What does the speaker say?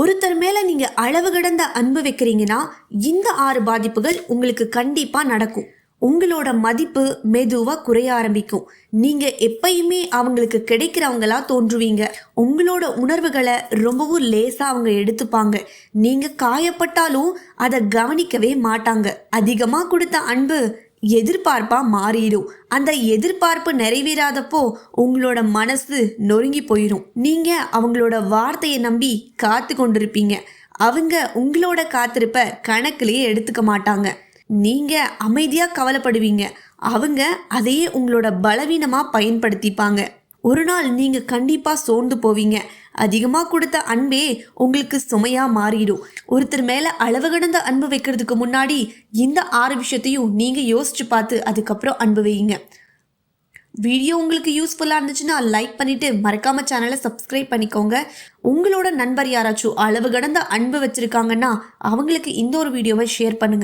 ஒருத்தர் மேல நீங்க அளவு கடந்த அன்பு வைக்கிறீங்கன்னா இந்த 6 பாதிப்புகள் உங்களுக்கு கண்டிப்பா நடக்கும். உங்களோட மதிப்பு மெதுவா குறைய ஆரம்பிக்கும். நீங்க எப்பயுமே அவங்களுக்கு கிடைக்கிறவங்களா தோன்றுவீங்க. உங்களோட உணர்வுகளை ரொம்பவும் லேசா அவங்க எடுத்துப்பாங்க. நீங்க காயப்பட்டாலும் அதை கவனிக்கவே மாட்டாங்க. அதிகமா கொடுத்த அன்பு எதிர்பார்ப்பா மாறிடும். அந்த எதிர்பார்ப்பு நிறைவேறாதப்போ உங்களோட மனசு நொறுங்கி போயிடும். நீங்க அவங்களோட வார்த்தையை நம்பி காத்து கொண்டிருப்பீங்க. அவங்க உங்களோட காத்திருப்ப கணக்கிலேயே எடுத்துக்க மாட்டாங்க. நீங்க அமைதியா கவலைப்படுவீங்க. அவங்க அதையே உங்களோட பலவீனமா பயன்படுத்திப்பாங்க. ஒரு நாள் நீங்க கண்டிப்பா சோர்ந்து போவீங்க. அதிகமா கொடுத்த அன்பே உங்களுக்கு சுமையா மாறிடும். ஒருத்தர் மேல அளவு கடந்த அன்பு வைக்கிறதுக்கு முன்னாடி இந்த 6 விஷயத்தையும் நீங்க யோசிச்சு பார்த்து அதுக்கப்புறம் அன்பு வையுங்க. வீடியோ உங்களுக்கு யூஸ்ஃபுல்லாக இருந்துச்சுன்னா லைக் பண்ணிட்டு மறக்காம சேனலை சப்ஸ்கிரைப் பண்ணிக்கோங்க. உங்களோட நண்பர் யாராச்சும் அளவு கடந்த அன்பு வச்சிருக்காங்கன்னா அவங்களுக்கு இந்த ஒரு வீடியோவை ஷேர் பண்ணுங்க.